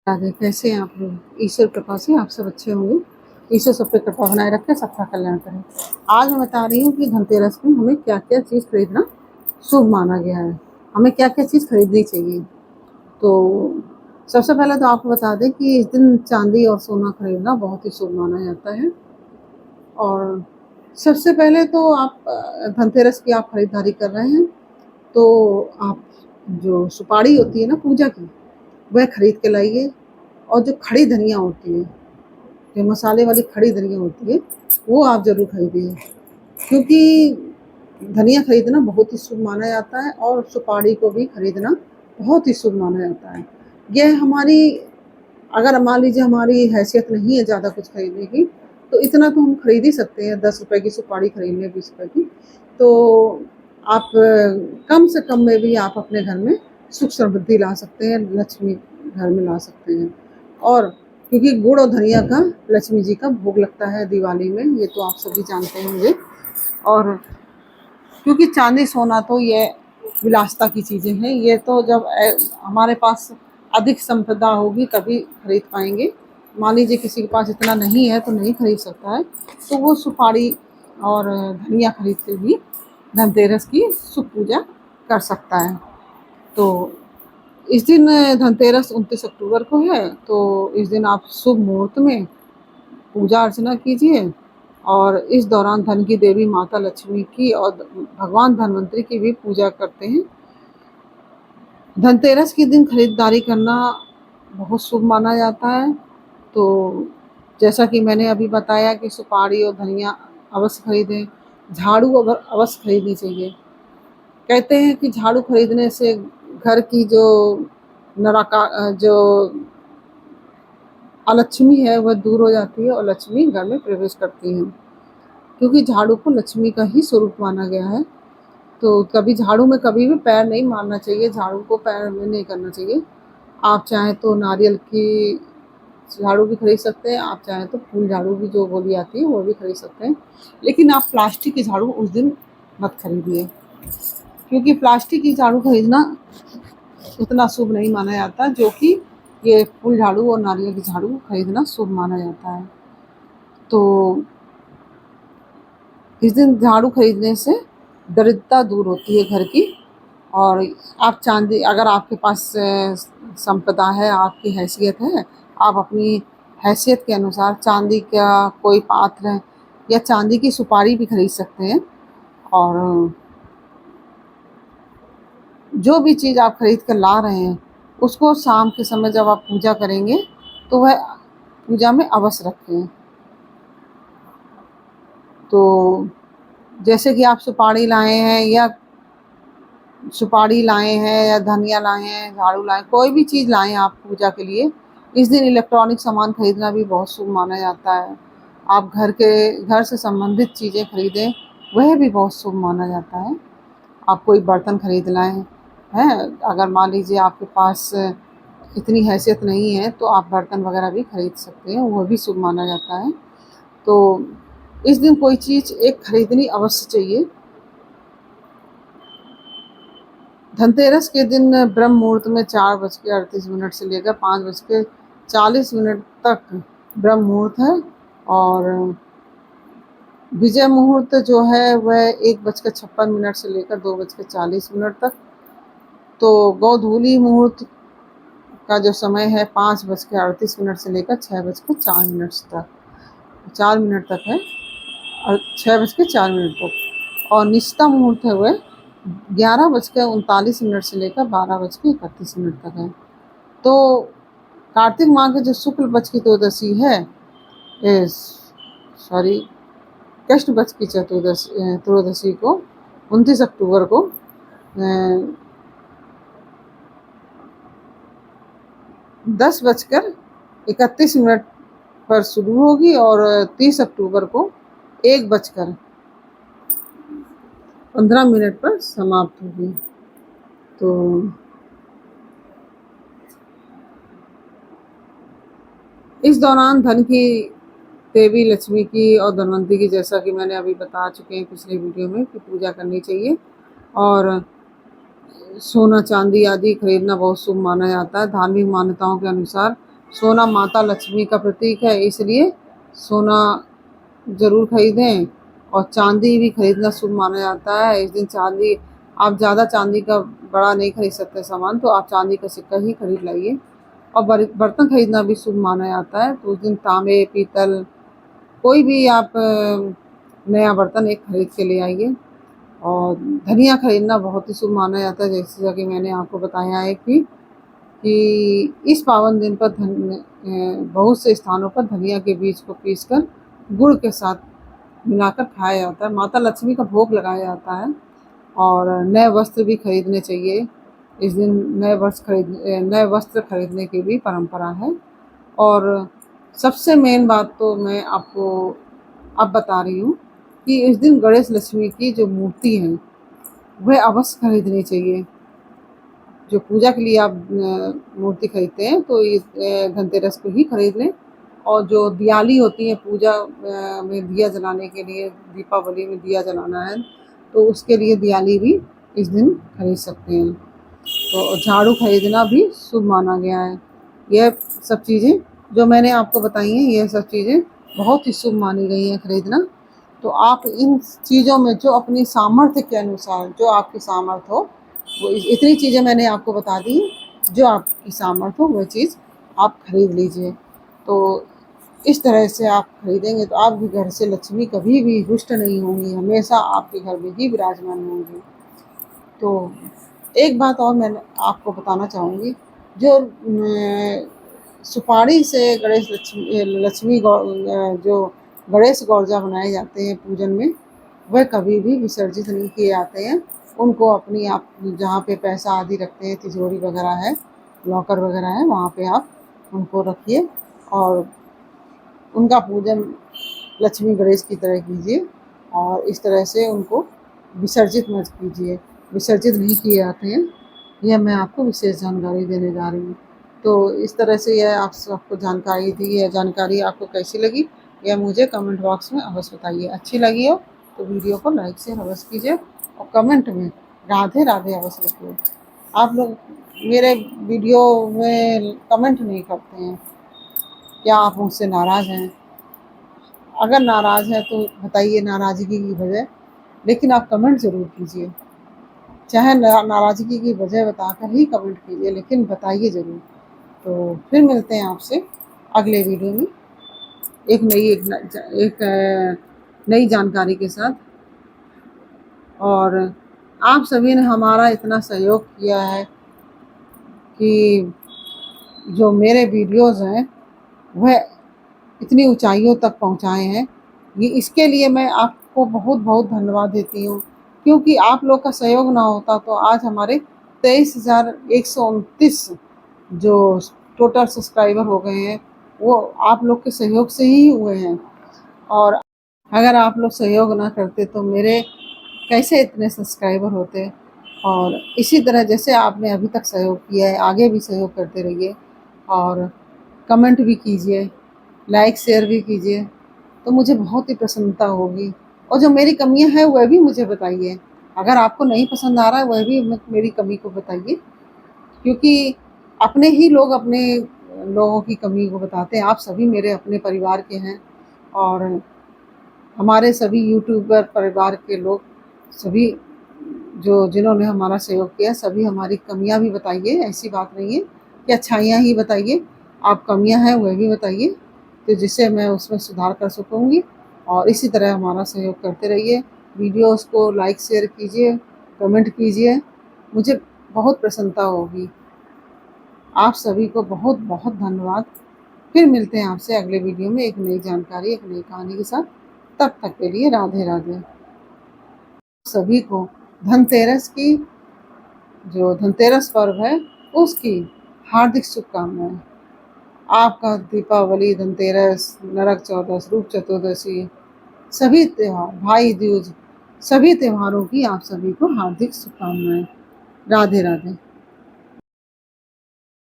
राधे, कैसे हैं आप लोग? ईश्वर कृपा से आप सब अच्छे होंगे। ईश्वर सब पे कृपा बनाए रखे, सबका कल्याण करे। आज मैं बता रही हूँ कि धनतेरस में हमें क्या-क्या चीज़ खरीदना शुभ माना गया है। हमें क्या-क्या चीज़ खरीदनी चाहिए। तो सबसे पहले तो आपको बता दें कि इस दिन चांदी और सोना खरीदना बहुत ही शुभ माना जाता है। और सबसे पहले तो आप धनतेरस की आप खरीदारी कर रहे हैं, तो आप जो सुपारी होती है ना पूजा की, वह खरीद के लाइए। और जो खड़ी धनिया होती है, जो मसाले वाली खड़ी धनिया होती है, वो आप ज़रूर खरीदिए, क्योंकि धनिया खरीदना बहुत ही शुभ माना जाता है और सुपारी को भी खरीदना बहुत ही शुभ माना जाता है। यह हमारी, अगर मान लीजिए हमारी हैसियत नहीं है ज़्यादा कुछ खरीदने की, तो इतना तो हम खरीद ही सकते हैं। 10 रुपए की सुपारी खरीद लें, 20 रुपए की, तो आप कम से कम में भी आप अपने घर में सुख समृद्धि ला सकते हैं, लक्ष्मी घर में ला सकते हैं। और क्योंकि गुड़ और धनिया का लक्ष्मी जी का भोग लगता है दिवाली में, ये तो आप सभी जानते होंगे। और क्योंकि चांदी सोना तो ये विलासिता की चीज़ें हैं, ये तो जब हमारे पास अधिक संपदा होगी तभी खरीद पाएंगे। मान लीजिए किसी के पास इतना नहीं है तो नहीं खरीद सकता है, तो वो सुपारी और धनिया खरीद के भी धनतेरस की शुभ पूजा कर सकता है। तो इस दिन धनतेरस 29 अक्टूबर को है, तो इस दिन आप शुभ मुहूर्त में पूजा अर्चना कीजिए। और इस दौरान धन की देवी माता लक्ष्मी की और भगवान धन्वंतरी की भी पूजा करते हैं। धनतेरस के दिन खरीदारी करना बहुत शुभ माना जाता है। तो जैसा कि मैंने अभी बताया कि सुपारी और धनिया अवश्य खरीदें, झाड़ू अवश्य खरीदनी चाहिए। कहते हैं कि झाड़ू खरीदने से घर की जो अलक्ष्मी है वह दूर हो जाती है और लक्ष्मी घर में प्रवेश करती है, क्योंकि झाड़ू को लक्ष्मी का ही स्वरूप माना गया है। तो कभी झाड़ू में कभी भी पैर नहीं मारना चाहिए, झाड़ू को पैर में नहीं करना चाहिए। आप चाहें तो नारियल की झाड़ू भी खरीद सकते हैं, आप चाहें तो फूल झाड़ू भी जो बोली आती है वो भी खरीद सकते हैं। लेकिन आप प्लास्टिक की झाड़ू उस दिन मत खरीदिए, क्योंकि प्लास्टिक की झाड़ू खरीदना उतना शुभ नहीं माना जाता जो कि ये फूल झाड़ू और नारियल की झाड़ू खरीदना शुभ माना जाता है। तो इस दिन झाड़ू खरीदने से दरिद्रता दूर होती है घर की। और आप चांदी, अगर आपके पास संपदा है, आपकी हैसियत है, आप अपनी हैसियत के अनुसार चांदी का कोई पात्र या चांदी की सुपारी भी खरीद सकते हैं। और जो भी चीज़ आप खरीद कर ला रहे हैं, उसको शाम के समय जब आप पूजा करेंगे तो वह पूजा में अवश्य रखें। तो जैसे कि आप सुपारी लाए हैं या धनिया लाए हैं, झाड़ू लाए, कोई भी चीज़ लाएं आप पूजा के लिए, इस दिन इलेक्ट्रॉनिक सामान खरीदना भी बहुत शुभ माना जाता है। आप घर से संबंधित चीज़ें खरीदें, वह भी बहुत शुभ माना जाता है। आप कोई बर्तन खरीद लाएं, हैं, अगर मान लीजिए आपके पास इतनी हैसियत नहीं है तो आप बर्तन वगैरह भी खरीद सकते हैं, वह भी शुभ माना जाता है। तो इस दिन कोई चीज़ एक खरीदनी अवश्य चाहिए। धनतेरस के दिन ब्रह्म मुहूर्त में 4:38 से लेकर 5:40 तक ब्रह्म मुहूर्त है। और विजय मुहूर्त जो है वह 1:56 से लेकर 2:40 तक। तो गोधूली मुहूर्त का जो समय है 5:38 से लेकर 6:04 तक, 4 मिनट तक है, और 6:04 तक। और निश्चिता मुहूर्त है वह 11:39 से लेकर 12:31 तक है। तो कार्तिक माह के जो शुक्ल पक्ष की चतुर्दशी है, सॉरी, कृष्ण पक्ष की त्रयोदशी को 29 अक्टूबर को 10:31 पर शुरू होगी और 30 अक्टूबर को 1:15 पर समाप्त होगी। तो इस दौरान धन की देवी लक्ष्मी की और धनवंतरी की, जैसा कि मैंने अभी बता चुके हैं पिछले वीडियो में, कि पूजा करनी चाहिए। और सोना चांदी आदि खरीदना बहुत शुभ माना जाता है। धार्मिक मान्यताओं के अनुसार सोना माता लक्ष्मी का प्रतीक है, इसलिए सोना ज़रूर खरीदें। और चांदी भी खरीदना शुभ माना जाता है। इस दिन चांदी, आप ज़्यादा चांदी का बड़ा नहीं खरीद सकते सामान, तो आप चांदी का सिक्का ही खरीद लाइए। और बर्तन खरीदना भी शुभ माना जाता है, तो उस दिन तांबे, पीतल, कोई भी आप नया बर्तन एक खरीद के ले आइए। और धनिया खरीदना बहुत ही शुभ माना जाता है, जैसे कि मैंने आपको बताया है कि इस पावन दिन पर बहुत से स्थानों पर धनिया के बीज को पीसकर गुड़ के साथ मिलाकर खाया जाता है। माता लक्ष्मी का भोग लगाया जाता है। और नए वस्त्र भी खरीदने चाहिए इस दिन। नए वस्त्र खरीदने की भी परंपरा है। और सबसे मेन बात तो मैं आपको अब बता रही हूँ कि इस दिन गणेश लक्ष्मी की जो मूर्ति है वह अवश्य खरीदनी चाहिए। जो पूजा के लिए आप मूर्ति खरीदते हैं तो इस धनतेरस को ही खरीद लें। और जो दिवाली होती है पूजा में दिया जलाने के लिए, दीपावली में दिया जलाना है, तो उसके लिए दिवाली भी इस दिन खरीद सकते हैं। तो झाड़ू खरीदना भी शुभ माना गया है। यह सब चीज़ें जो मैंने आपको बताई हैं, यह सब चीज़ें बहुत ही शुभ मानी गई हैं खरीदना। तो आप इन चीज़ों में जो अपनी सामर्थ्य के अनुसार, जो आपकी सामर्थ्य हो, वो इतनी चीज़ें मैंने आपको बता दी, जो आपकी सामर्थ्य हो वह चीज़ आप खरीद लीजिए। तो इस तरह से आप खरीदेंगे तो आपके घर से लक्ष्मी कभी भी रुष्ट नहीं होंगी, हमेशा आपके घर में ही विराजमान होंगी। तो एक बात और मैं आपको बताना चाहूँगी, जो सुपारी से गणेश लक्ष्मी जो गणेश गौरजा बनाए जाते हैं पूजन में, वह कभी भी विसर्जित नहीं किए जाते हैं। उनको अपनी आप जहाँ पे पैसा आदि रखते हैं, तिजोरी वगैरह है, लॉकर वगैरह है, वहाँ पे आप उनको रखिए और उनका पूजन लक्ष्मी गणेश की तरह कीजिए। और इस तरह से उनको विसर्जित मत कीजिए, विसर्जित नहीं किए जाते हैं। यह मैं आपको विशेष जानकारी देने जा रही हूँ। तो इस तरह से यह आप सबको जानकारी दी। यह जानकारी आपको कैसी लगी, यह मुझे कमेंट बॉक्स में अवश्य बताइए। अच्छी लगी हो तो वीडियो को लाइक शेयर अवश्य कीजिए और कमेंट में राधे राधे अवश्य लिखिए। आप लोग मेरे वीडियो में कमेंट नहीं करते हैं, क्या आप मुझसे नाराज़ हैं? अगर नाराज़ हैं तो बताइए नाराज़गी की वजह, लेकिन आप कमेंट ज़रूर कीजिए। चाहे नाराज़गी की वजह बताकर ही कमेंट कीजिए, लेकिन बताइए ज़रूर। तो फिर मिलते हैं आपसे अगले वीडियो में एक नई जानकारी के साथ। और आप सभी ने हमारा इतना सहयोग किया है कि जो मेरे वीडियोज़ हैं वह इतनी ऊंचाइयों तक पहुंचाए हैं, ये इसके लिए मैं आपको बहुत बहुत धन्यवाद देती हूँ। क्योंकि आप लोग का सहयोग ना होता तो आज हमारे 23,129 जो टोटल सब्सक्राइबर हो गए हैं, वो आप लोग के सहयोग से ही हुए हैं। और अगर आप लोग सहयोग ना करते तो मेरे कैसे इतने सब्सक्राइबर होते। और इसी तरह जैसे आपने अभी तक सहयोग किया है, आगे भी सहयोग करते रहिए और कमेंट भी कीजिए, लाइक शेयर भी कीजिए, तो मुझे बहुत ही प्रसन्नता होगी। और जो मेरी कमियां हैं वह भी मुझे बताइए। अगर आपको नहीं पसंद आ रहा है वह भी मेरी कमी को बताइए, क्योंकि अपने ही लोग अपने लोगों की कमी को बताते हैं। आप सभी मेरे अपने परिवार के हैं और हमारे सभी यूट्यूबर परिवार के लोग सभी जो जिन्होंने हमारा सहयोग किया, सभी हमारी कमियां भी बताइए। ऐसी बात नहीं है कि अच्छाइयाँ ही बताइए, आप कमियां हैं वह भी बताइए, तो जिससे मैं उसमें सुधार कर सकूँगी। और इसी तरह हमारा सहयोग करते रहिए। वीडियोस को लाइक शेयर कीजिए, कमेंट कीजिए, मुझे बहुत प्रसन्नता होगी। आप सभी को बहुत बहुत धन्यवाद। फिर मिलते हैं आपसे अगले वीडियो में एक नई जानकारी, एक नई कहानी के साथ। तब तक के लिए राधे राधे। सभी को धनतेरस की, जो धनतेरस पर्व है उसकी हार्दिक शुभकामनाएं। आपका दीपावली, धनतेरस, नरक चौदस, रूप चतुर्दशी, सभी त्योहार, भाई दूज, सभी त्योहारों की आप सभी को हार्दिक शुभकामनाएं। राधे राधे।